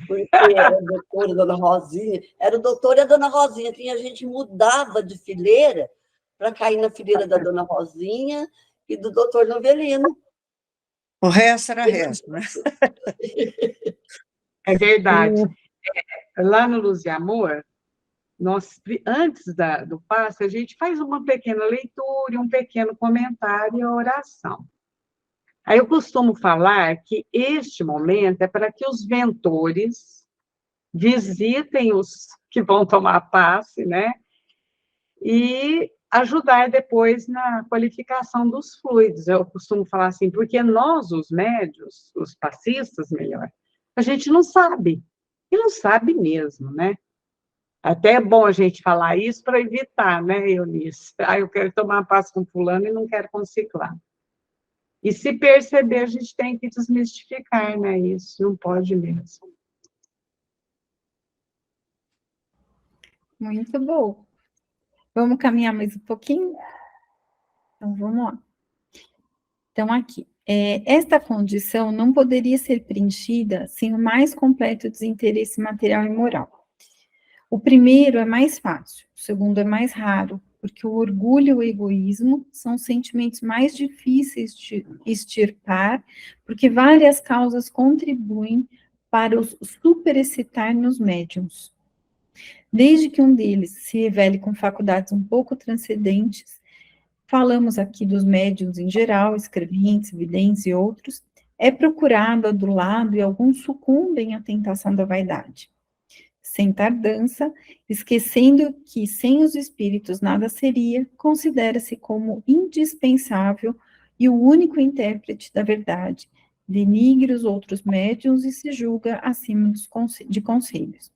porque era o doutor e a dona Rosinha, era o doutor e a dona Rosinha, e a gente mudava de fileira para cair na fileira da dona Rosinha e do doutor Novelino. O resto era resto, né? É verdade. Lá no Luz e Amor, antes do passe, a gente faz uma pequena leitura, um pequeno comentário e a oração. Aí eu costumo falar que este momento é para que os mentores visitem os que vão tomar passe, né? E ajudar depois na qualificação dos fluidos. Eu costumo falar assim, porque nós, os médios, os passistas, melhor, a gente não sabe, e não sabe mesmo, né? Até é bom a gente falar isso para evitar, né, Eunice? Eu quero tomar passe com fulano e não quero com ciclano. E se perceber, a gente tem que desmistificar, né, isso, não pode mesmo. Muito bom. Vamos caminhar mais um pouquinho? Então, vamos lá. Então, aqui. Esta condição não poderia ser preenchida sem o mais completo desinteresse material e moral. O primeiro é mais fácil, o segundo é mais raro, porque o orgulho e o egoísmo são sentimentos mais difíceis de extirpar, porque várias causas contribuem para os superexcitar nos médiums. Desde que um deles se revele com faculdades um pouco transcendentes, falamos aqui dos médiuns em geral, escreventes, videntes e outros, é procurado, adulado e alguns sucumbem à tentação da vaidade. Sem tardança, esquecendo que sem os espíritos nada seria, considera-se como indispensável e o único intérprete da verdade, denigre os outros médiuns e se julga acima de conselhos.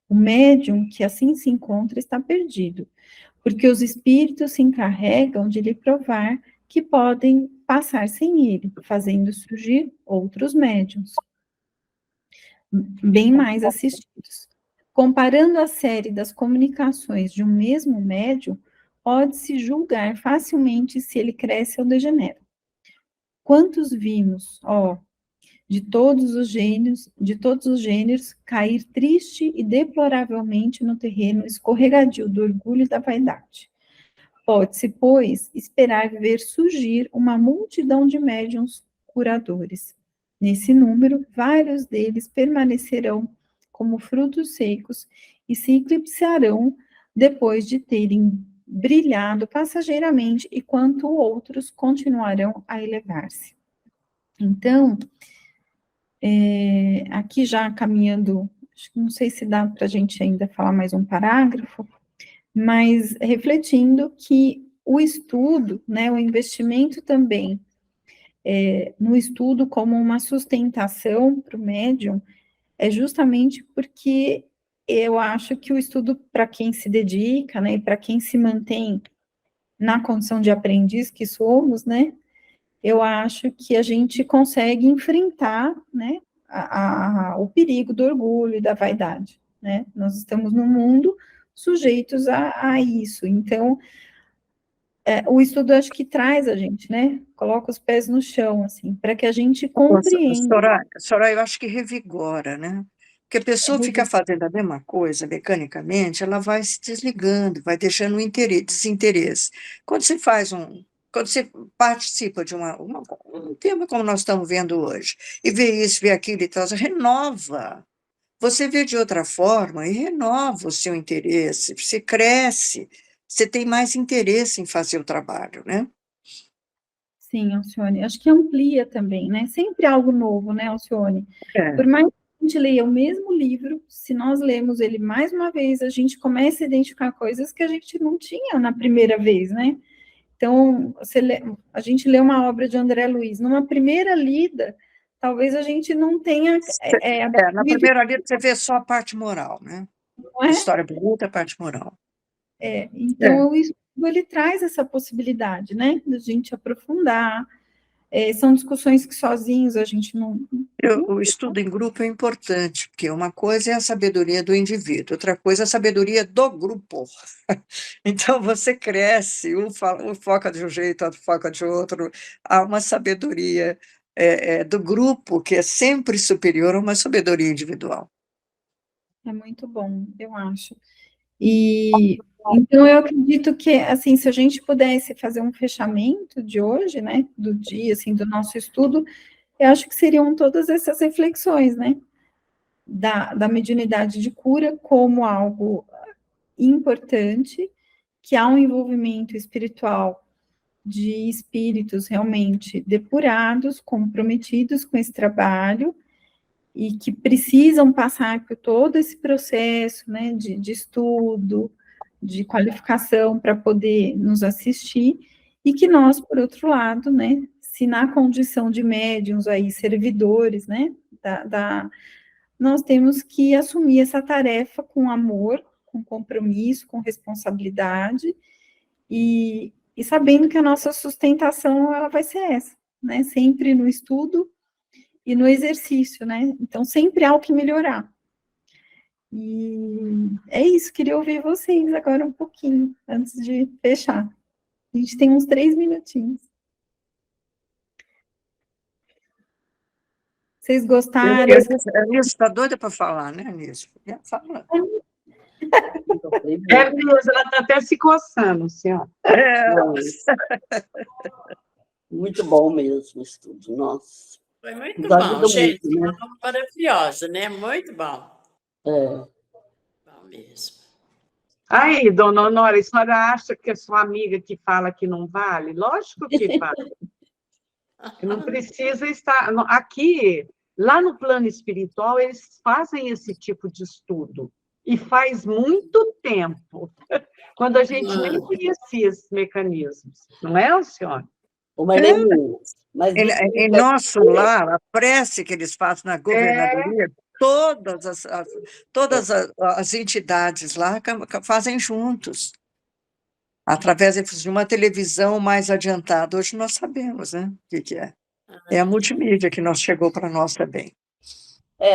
O médium que assim se encontra está perdido, porque os espíritos se encarregam de lhe provar que podem passar sem ele, fazendo surgir outros médiuns, bem mais assistidos. Comparando a série das comunicações de um mesmo médium, pode-se julgar facilmente se ele cresce ou degenera. Quantos vimos, de todos os gêneros, cair triste e deploravelmente no terreno escorregadio do orgulho e da vaidade. Pode-se, pois, esperar ver surgir uma multidão de médiuns curadores. Nesse número, vários deles permanecerão como frutos secos e se eclipsarão depois de terem brilhado passageiramente, enquanto outros continuarão a elevar-se. Então, aqui já caminhando, não sei se dá para a gente ainda falar mais um parágrafo, mas refletindo que o estudo, né, o investimento também no estudo como uma sustentação para o médium, é justamente porque eu acho que o estudo, para quem se dedica, né, e para quem se mantém na condição de aprendiz que somos, né, eu acho que a gente consegue enfrentar, né, o perigo do orgulho e da vaidade, né? Nós estamos no mundo sujeitos a isso. Então, o estudo acho que traz a gente, né? Coloca os pés no chão, assim, para que a gente compreenda. Soraya, eu acho que revigora, né? Porque a pessoa fica fazendo a mesma coisa mecanicamente, ela vai se desligando, vai deixando desinteresse. Quando você participa de um tema como nós estamos vendo hoje, e vê isso, vê aquilo e tal, renova. Você vê de outra forma e renova o seu interesse, você cresce, você tem mais interesse em fazer o trabalho, né? Sim, Alcione, acho que amplia também, né? Sempre algo novo, né, Alcione? Por mais que a gente leia o mesmo livro, se nós lemos ele mais uma vez, a gente começa a identificar coisas que a gente não tinha na primeira vez, né? Então, a gente lê uma obra de André Luiz, numa primeira lida, talvez a gente não tenha... Na primeira lida você vê só a parte moral, né? Não é? História bonita, a parte moral. Então, o estudo, ele traz essa possibilidade, né? Da gente aprofundar. São discussões que sozinhos a gente não... O estudo em grupo é importante, porque uma coisa é a sabedoria do indivíduo, outra coisa é a sabedoria do grupo. Então, você cresce, um foca de um jeito, outro foca de outro. Há uma sabedoria do grupo que é sempre superior a uma sabedoria individual. É muito bom, eu acho. E então eu acredito que, assim, se a gente pudesse fazer um fechamento de hoje, né, do dia, assim, do nosso estudo, eu acho que seriam todas essas reflexões, né, da mediunidade de cura como algo importante, que há um envolvimento espiritual de espíritos realmente depurados, comprometidos com esse trabalho, e que precisam passar por todo esse processo, né, de estudo, de qualificação para poder nos assistir, e que nós, por outro lado, né, se na condição de médiuns aí, servidores, né, nós temos que assumir essa tarefa com amor, com compromisso, com responsabilidade, e sabendo que a nossa sustentação, ela vai ser essa, né, sempre no estudo e no exercício, né? Então, sempre há o que melhorar. E é isso, queria ouvir vocês agora um pouquinho, antes de fechar. A gente tem uns 3 minutinhos. Vocês gostaram? A Anísio está doida para falar, né, Anísio? Fala. Mesmo, ela está até se coçando, senhora. Muito bom mesmo o estudo, nossa. Foi muito bom, gente. Muito, né? Maravilhosa, né? Muito bom. Bom mesmo. Aí, dona Honora, a senhora acha que a sua amiga que fala que não vale? Lógico que vale. Não precisa estar... Aqui, lá no plano espiritual, eles fazem esse tipo de estudo. E faz muito tempo, quando a gente nem conhecia esses mecanismos. Não é, senhora? Mas em nosso lar, a prece que eles fazem na governadoria, todas as entidades lá fazem juntos, através de uma televisão mais adiantada. Hoje nós sabemos, né, o que é. É a multimídia que chegou para nós também.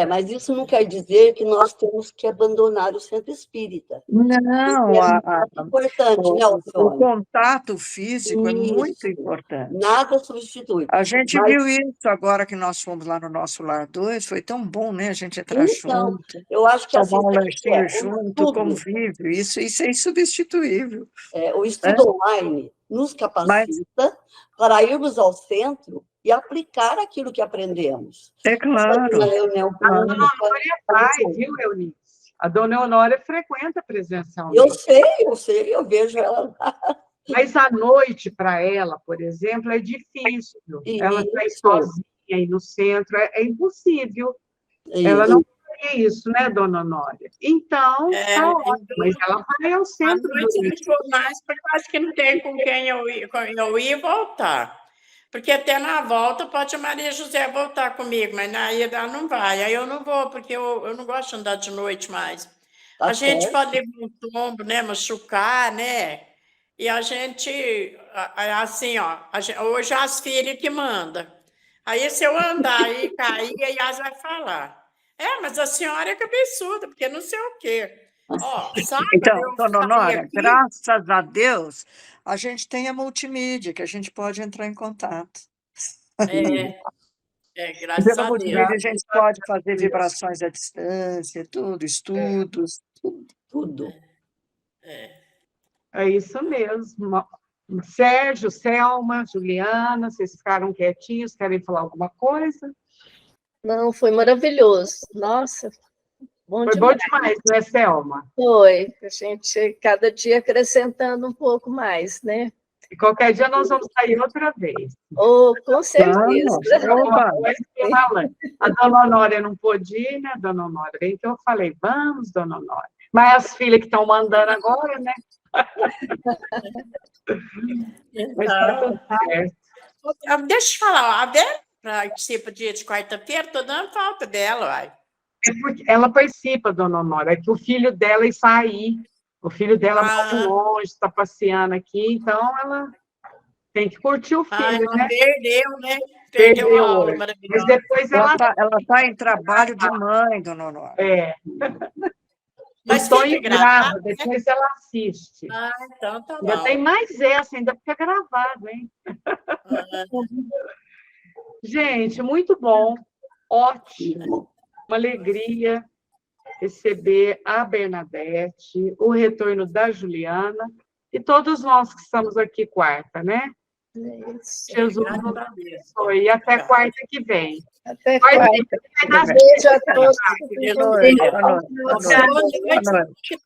Mas isso não quer dizer que nós temos que abandonar o centro espírita. Não, é importante, né, o contato físico é muito importante. Nada substitui. A gente viu isso agora que nós fomos lá no nosso Lar 2, foi tão bom, né, a gente entrar junto, eu acho que tomar um lanchinho junto, convívio, isso é insubstituível. O estudo online nos capacita para irmos ao centro e aplicar aquilo que aprendemos. É claro. A dona Honória faz, viu, Eunice? A dona Honória frequenta presencialmente. Eu sei, eu vejo ela lá. Mas à noite, para ela, por exemplo, é difícil. Ela está sozinha aí no centro, é impossível. Ela não faria isso, né, dona Honória? Então, tá ótimo, mas ela vai ao À centro noite do... não vou mais, porque eu acho que não tem com quem eu ir e voltar. Porque até na volta pode a Maria José voltar comigo, mas na ida ela não vai. Aí eu não vou, porque eu não gosto de andar de noite mais. Tá A gente certo. pode levar um tombo, né, machucar, né? E a gente, assim, ó, hoje é as filhas que mandam. Aí se eu andar e cair, aí elas vão falar. Mas a senhora é cabeçuda, porque não sei o quê. Ó, sabe, Então, eu dona falei Honória, aqui, graças a Deus, a gente tem a multimídia, que a gente pode entrar em contato. graças Pela a Deus. multimídia, a gente pode fazer vibrações à distância, tudo, estudos, Tudo. É isso mesmo. Sérgio, Selma, Juliana, vocês ficaram quietinhos, querem falar alguma coisa? Não, foi maravilhoso. Nossa, bom Foi bom demais. demais, não é, Selma? Foi. A gente, cada dia acrescentando um pouco mais, né? E qualquer dia nós vamos sair outra vez. Oh, com certeza. Opa! A dona Honória não pôde ir, né, dona Honória? Então eu falei, vamos, dona Honória. Mas as filhas que estão mandando agora, né? Mas tá tudo certo. Deixa eu falar, ó, a Vera participa dia de quarta-feira, estou dando falta dela, uai. É porque ela participa, dona Honória, é que o filho dela está aí. O filho dela mora longe, está passeando aqui, então ela tem que curtir o filho, ela né? perdeu, né? Perdeu a aula Mas maravilhosa. depois Ela está em trabalho de mãe, dona Honória. É. Mas O sonho fica gravado, grava, depois ela assiste. Então tá Ainda bom. tem mais essa, ainda fica gravado, hein? Gente, muito bom, ótimo, uma alegria receber a Bernadette, o retorno da Juliana e todos nós que estamos aqui quarta, né? Jesus nos abençoe. E até quarta que vem. Até quarta. Beijo a todos. Boa noite.